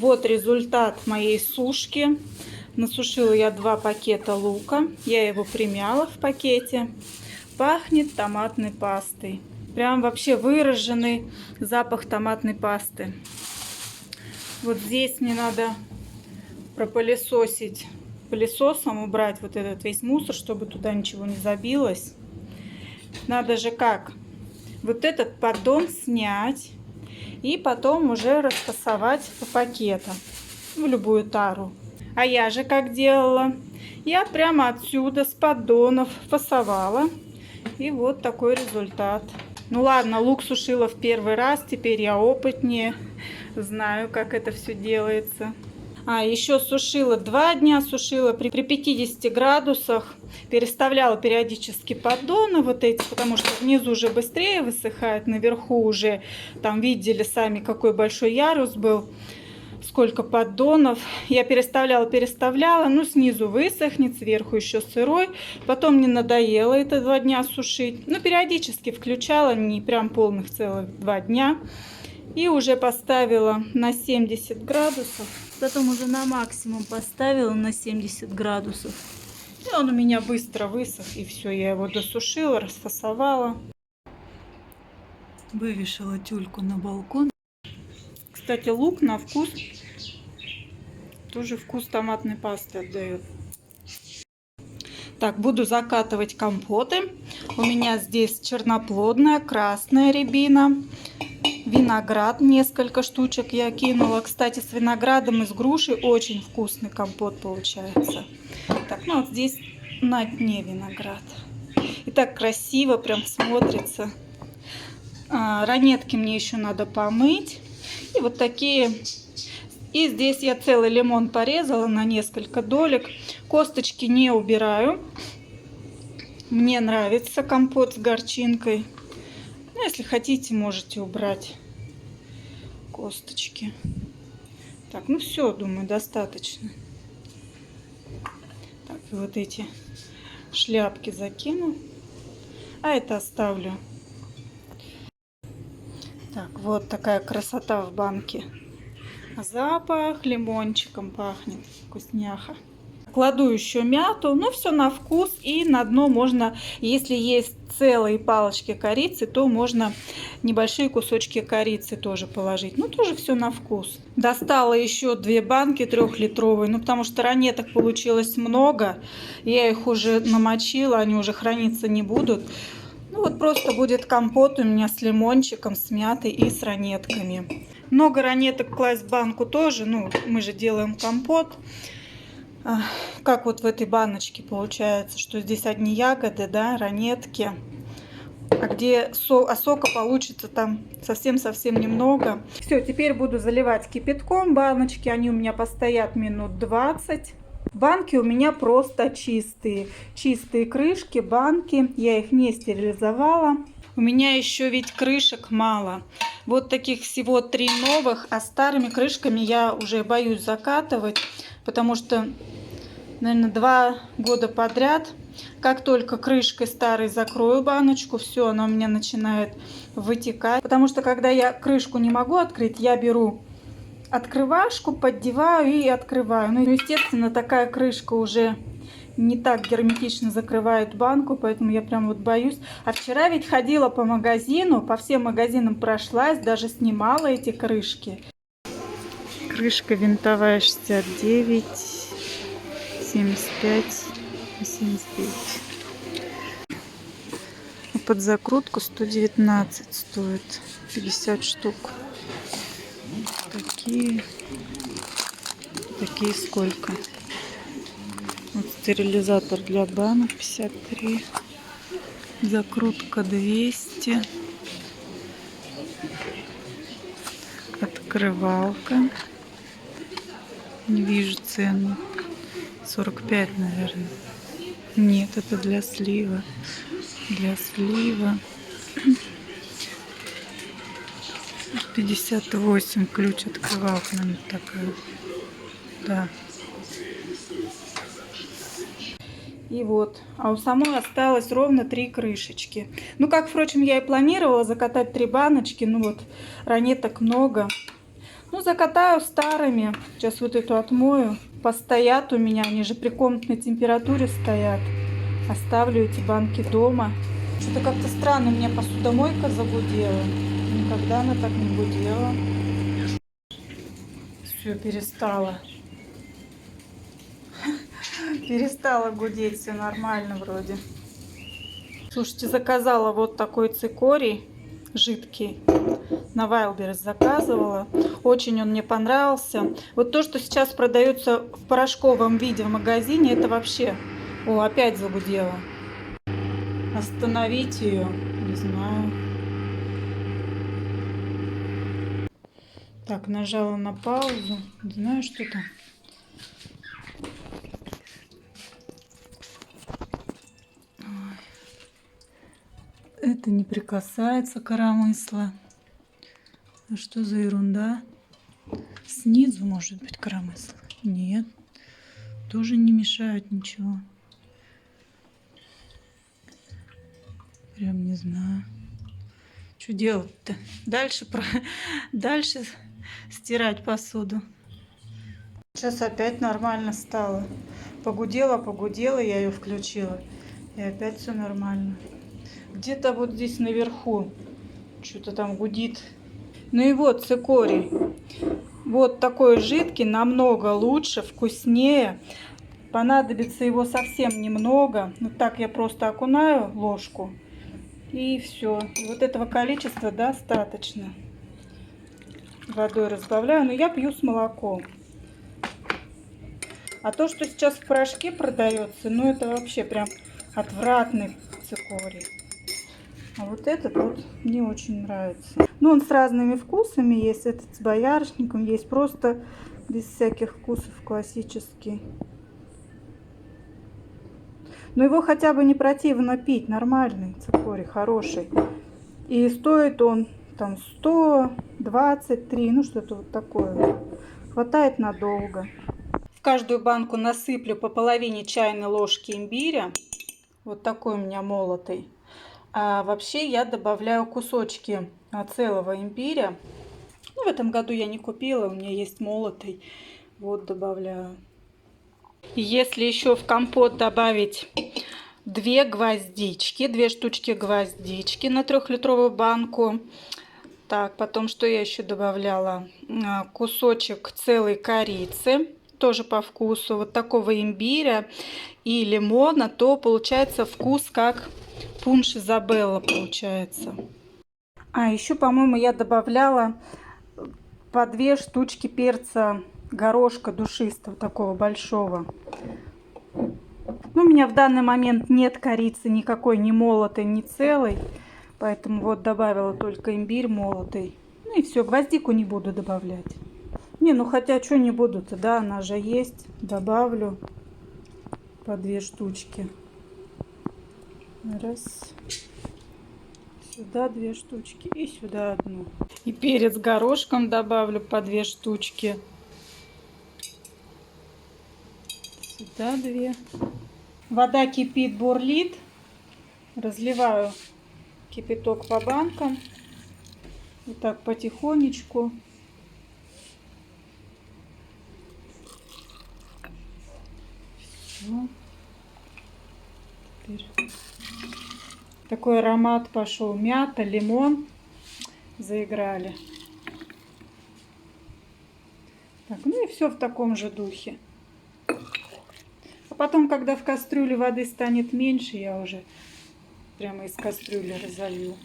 Вот результат моей сушки. Насушила я 2 пакета лука. Я его примяла в пакете. Пахнет томатной пастой. Прям вообще выраженный запах томатной пасты. Вот здесь мне надо пропылесосить пылесосом, убрать вот этот весь мусор, чтобы туда ничего не забилось. Надо же как? Вот этот поддон снять и потом уже расфасовать по пакетам в любую тару. А я же как делала? Я прямо отсюда с поддонов фасовала. И вот такой результат. Ну ладно, лук сушила в первый раз, теперь я опытнее, знаю, как это все делается. А еще сушила 2 дня, сушила при 50 градусах, переставляла периодически поддоны вот эти, потому что внизу уже быстрее высыхает, наверху уже, там видели сами, какой большой ярус был, сколько поддонов. Я переставляла, ну снизу высохнет, сверху еще сырой. Потом мне надоело это 2 дня сушить. Ну периодически включала, не прям полных целых 2 дня. И уже поставила на 70 градусов. Потом уже на максимум поставила на 70 градусов. И он у меня быстро высох. И все, я его досушила, расфасовала. Вывешала тюльку на балкон. Кстати, лук на вкус тоже вкус томатной пасты отдает. Так, буду закатывать компоты. У меня здесь черноплодная, красная рябина, виноград, несколько штучек я кинула. Кстати, с виноградом и с грушей очень вкусный компот получается. Так, ну вот здесь на дне виноград. И так красиво прям смотрится. Ранетки мне еще надо помыть. И вот такие. И здесь я целый лимон порезала на несколько долек. Косточки не убираю. Мне нравится компот с горчинкой. Ну, если хотите, можете убрать косточки. Так, ну все, думаю, достаточно. Так, и вот эти шляпки закину. А это оставлю. Так, вот такая красота в банке. Запах лимончиком пахнет. Вкусняха. Кладу еще мяту, но все на вкус. И на дно можно, если есть целые палочки корицы, то можно небольшие кусочки корицы тоже положить. Ну, тоже все на вкус. Достала еще 2 банки 3-литровые, ну, потому что ранеток получилось много. Я их уже намочила, они уже храниться не будут. Ну, вот просто будет компот у меня с лимончиком, с мятой и с ранетками. Много ранеток класть в банку тоже, ну, мы же делаем компот. Как вот в этой баночке получается, что здесь одни ягоды, да, ранетки. А где сока получится там совсем-совсем немного. Все, теперь буду заливать кипятком баночки. Они у меня постоят минут 20. Банки у меня просто чистые. Чистые крышки, банки. Я их не стерилизовала. У меня еще ведь крышек мало. Вот таких всего 3 новых. А старыми крышками я уже боюсь закатывать. Потому что, наверное, 2 года подряд, как только крышкой старой закрою баночку, все, она у меня начинает вытекать. Потому что, когда я крышку не могу открыть, я беру открывашку, поддеваю и открываю. Ну, естественно, такая крышка уже не так герметично закрывает банку, поэтому я прям вот боюсь. А вчера ведь ходила по магазину, по всем магазинам прошлась, даже снимала эти крышки. Крышка винтовая 69, 75, 79. Под закрутку 119 стоит, 50 штук. Такие сколько? Вот стерилизатор для банок 53. Закрутка 200. Открывалка. Не вижу цену. 45, наверное. Нет, это для слива. Для слива. 58. Ключ открывалка, наверное, такая. Да. И вот. А у самой осталось ровно 3 крышечки. Ну, как, впрочем, я и планировала закатать 3 баночки. Ну, вот, ранеток много. Ну, Ну, закатаю старыми. Сейчас вот эту отмою. Постоят у меня, они же при комнатной температуре стоят. Оставлю эти банки дома. Что-то как-то странно, у меня посудомойка загудела. Никогда она так не гудела. Все, перестала. Перестала гудеть, все нормально вроде. Слушайте, заказала вот такой цикорий жидкий. На Wildberries заказывала. Очень он мне понравился. Вот то, что сейчас продается в порошковом виде в магазине, это вообще... О, опять загудела. Остановить ее, не знаю. Так, нажала на паузу. Не знаю, что там. Это не прикасается коромысла. А что за ерунда? Снизу может быть коромысл? Нет. Тоже не мешают ничего. Прям не знаю. Что делать-то? Дальше стирать посуду. Сейчас опять нормально стало. Погудела, я ее включила. И опять все нормально. Где-то вот здесь наверху что-то там гудит. Ну и вот цикорий. Вот такой жидкий, намного лучше, вкуснее. Понадобится его совсем немного. Вот так я просто окунаю ложку. И все. Вот этого количества достаточно. Водой разбавляю. Но я пью с молоком. А то, что сейчас в порошке продается, ну это вообще прям отвратный цикорий. А вот этот вот мне очень нравится. Ну, он с разными вкусами есть. Этот с боярышником, есть просто без всяких вкусов, классический. Но его хотя бы не противно пить. Нормальный цикорий, хороший. И стоит он там 123, ну что-то вот такое. Хватает надолго. В каждую банку насыплю по половине чайной ложки имбиря. Вот такой у меня молотый. А вообще я добавляю кусочки целого имбиря. Ну, в этом году я не купила, у меня есть молотый. Вот добавляю. Если еще в компот добавить 2 гвоздички, 2 штучки гвоздички на 3-литровую банку. Так, потом что я еще добавляла? Кусочек целой корицы, тоже по вкусу. Вот такого имбиря и лимона, то получается вкус как пунш Изабелла получается. А еще, по-моему, я добавляла по 2 штучки перца горошка душистого, такого большого. Ну, у меня в данный момент нет корицы никакой, ни молотой, ни целой. Поэтому вот добавила только имбирь молотый. Ну и все, гвоздику не буду добавлять. Не, ну хотя что не буду-то, да, она же есть. Добавлю по 2 штучки. Раз. Сюда 2 штучки и сюда 1. И перец горошком добавлю по 2 штучки. Сюда 2. Вода кипит, бурлит. Разливаю кипяток по банкам. Вот так потихонечку. Все. Теперь такой аромат пошел. Мята, лимон заиграли. Так, ну и все в таком же духе. А потом, когда в кастрюле воды станет меньше, я уже прямо из кастрюли разолью.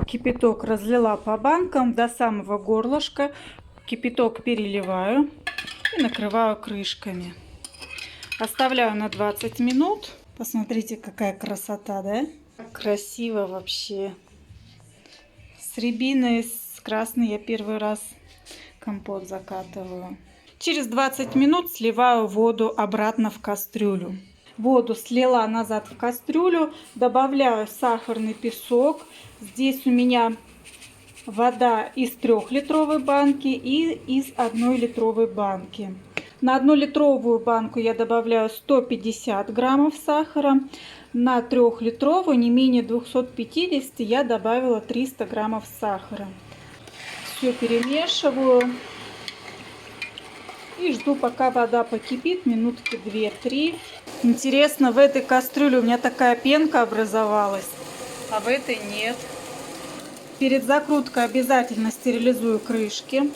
Кипяток разлила по банкам до самого горлышка. Кипяток переливаю и накрываю крышками. Оставляю на 20 минут. Посмотрите, какая красота, да? Красиво вообще. С рябиной, с красной я первый раз компот закатываю. Через 20 минут сливаю воду обратно в кастрюлю. Воду слила назад в кастрюлю, добавляю сахарный песок. Здесь у меня вода из 3-литровой банки и из 1-литровой банки. На 1-литровую банку я добавляю 150 граммов сахара. На 3-литровую, не менее 250, я добавила 300 граммов сахара. Все перемешиваю. И жду, пока вода покипит, минутки 2-3. Интересно, в этой кастрюле у меня такая пенка образовалась, а в этой нет. Перед закруткой обязательно стерилизую крышки.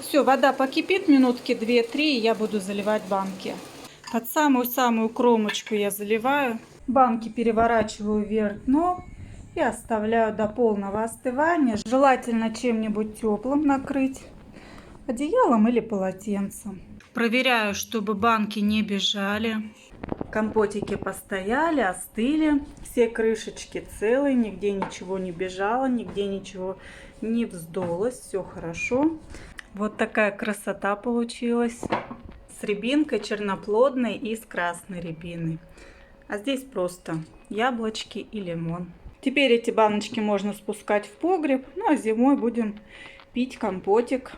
Все, вода покипит, минутки 2-3, и я буду заливать банки. Под самую-самую кромочку я заливаю. Банки переворачиваю вверх дном и оставляю до полного остывания. Желательно чем-нибудь теплым накрыть, одеялом или полотенцем. Проверяю, чтобы банки не бежали. Компотики постояли, остыли. Все крышечки целые, нигде ничего не бежало, нигде ничего не вздулось. Все хорошо. Вот такая красота получилась. С рябинкой черноплодной и с красной рябиной. А здесь просто яблочки и лимон. Теперь эти баночки можно спускать в погреб. Ну а зимой будем пить компотик.